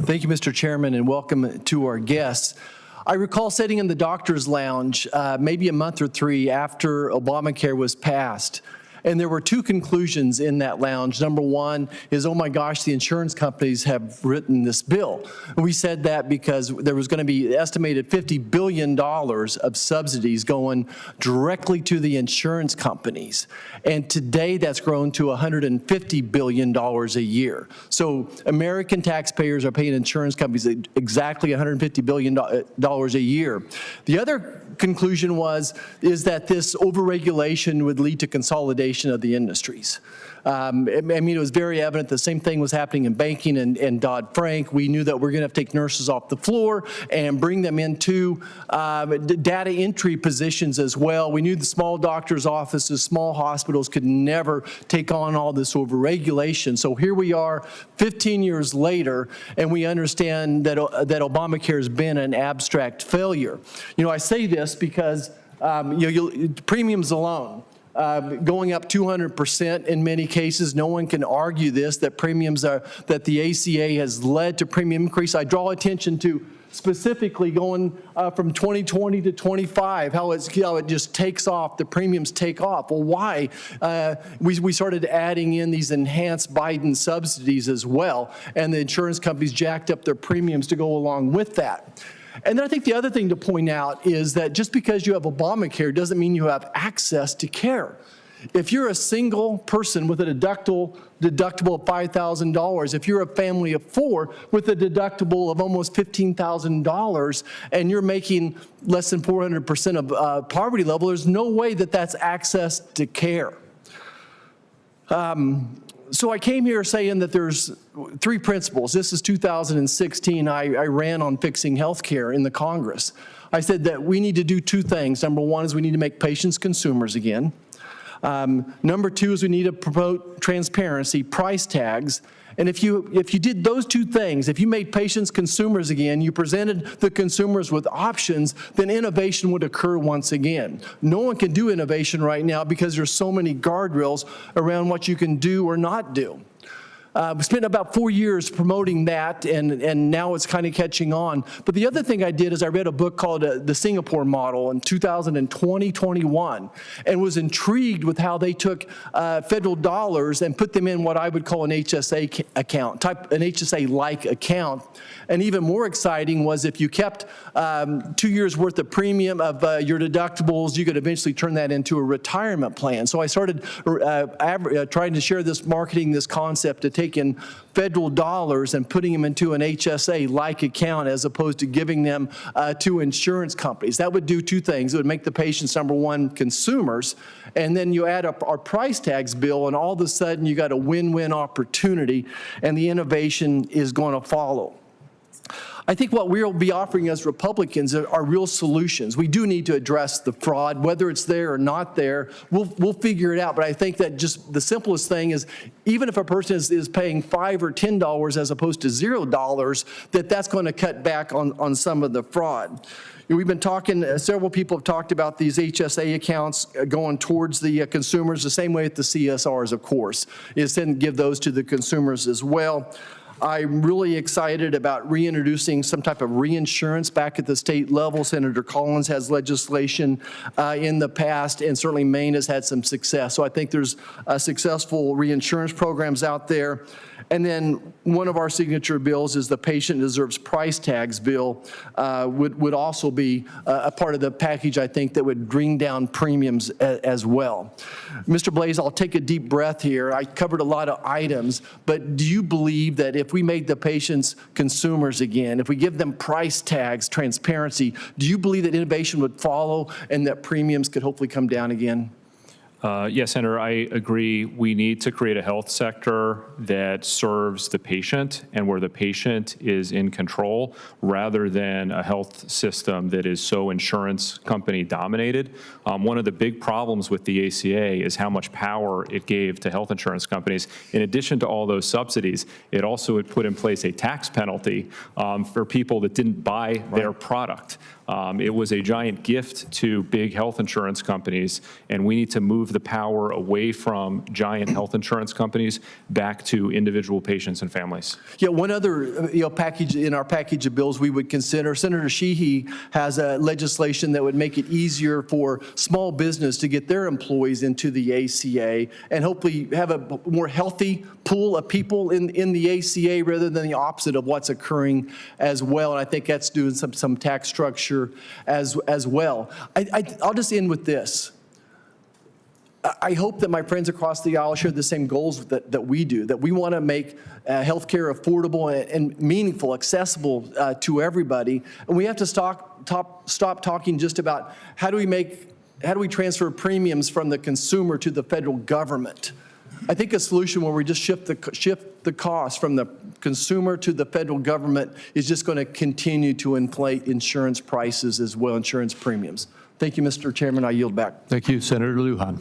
Thank you, Mr. Chairman, and welcome to our guests. I recall sitting in the doctor's lounge maybe a month or three after Obamacare was passed, and there were two conclusions in that lounge. Number one is, oh my gosh, the insurance companies have written this bill. And we said that because there was going to be estimated $50 billion of subsidies going directly to the insurance companies. And today that's grown to $150 billion a year. So American taxpayers are paying insurance companies exactly $150 billion a year. The other conclusion is that this overregulation would lead to consolidation of the industries. I mean, it was very evident the same thing was happening in banking and Dodd-Frank. We knew that we're going to have to take nurses off the floor and bring them into data entry positions as well. We knew the small doctors' offices, small hospitals could never take on all this overregulation. So here we are 15 years later, and we understand that Obamacare has been an abstract failure. You know, I say this because premiums alone, going up 200% in many cases. No one can argue this, that that the ACA has led to premium increase. I draw attention to specifically going from 2020 to 25, how it just takes off, the premiums take off. Well, why? We started adding in these enhanced Biden subsidies as well, and the insurance companies jacked up their premiums to go along with that. And then I think the other thing to point out is that just because you have Obamacare doesn't mean you have access to care. If you're a single person with a deductible of $5,000, if you're a family of four with a deductible of almost $15,000 and you're making less than 400% of poverty level, there's no way that that's access to care. So I came here saying that there's three principles. This is 2016. I ran on fixing healthcare in the Congress. I said that we need to do two things. Number one is we need to make patients consumers again. Number two is we need to promote transparency, price tags. And if you did those two things, if you made patients consumers again, you presented the consumers with options, then innovation would occur once again. No one can do innovation right now because there's so many guardrails around what you can do or not do. We spent about 4 years promoting that, and now it's kind of catching on. But the other thing I did is I read a book called The Singapore Model in 2020-21, and was intrigued with how they took federal dollars and put them in what I would call an HSA account, an HSA-like account. And even more exciting was if you kept 2 years worth of premium of your deductibles, you could eventually turn that into a retirement plan. So I started trying to share this concept to take in federal dollars and putting them into an HSA-like account as opposed to giving them to insurance companies. That would do two things. It would make the patients, number one, consumers, and then you add up our price tags bill, and all of a sudden you got a win-win opportunity, and the innovation is going to follow. I think what we'll be offering as Republicans are real solutions. We do need to address the fraud, whether it's there or not there. We'll figure it out, but I think that just the simplest thing is even if a person is paying $5 or $10 as opposed to $0, that's going to cut back on some of the fraud. We've been talking, several people have talked about these HSA accounts going towards the consumers, the same way with the CSRs, of course, is then give those to the consumers as well. I'm really excited about reintroducing some type of reinsurance back at the state level. Senator Collins has legislation in the past, and certainly Maine has had some success. So I think there's successful reinsurance programs out there. And then one of our signature bills is the Patient Deserves Price Tags bill, would also be a part of the package, I think, that would bring down premiums as well. Mr. Blais, I'll take a deep breath here. I covered a lot of items, but do you believe that if we made the patients consumers again, if we give them price tags, transparency, do you believe that innovation would follow and that premiums could hopefully come down again? Yes, Senator, I agree. We need to create a health sector that serves the patient and where the patient is in control rather than a health system that is so insurance company dominated. One of the big problems with the ACA is how much power it gave to health insurance companies. In addition to all those subsidies, it also had put in place a tax penalty for people that didn't buy their product. It was a giant gift to big health insurance companies, and we need to move the power away from giant health insurance companies back to individual patients and families. Yeah, one other package in our package of bills we would consider, Senator Sheehy has a legislation that would make it easier for small business to get their employees into the ACA and hopefully have a more healthy pool of people in the ACA rather than the opposite of what's occurring as well. And I think that's doing some tax structure as well. I'll just end with this. I hope that my friends across the aisle share the same goals that we do, that we want to make healthcare affordable and meaningful, accessible to everybody. And we have to stop talking just about how do we transfer premiums from the consumer to the federal government. I think a solution where we just shift the cost from the consumer to the federal government is just going to continue to inflate insurance prices as well, insurance premiums. Thank you, Mr. Chairman. I yield back. Thank you, Senator Lujan.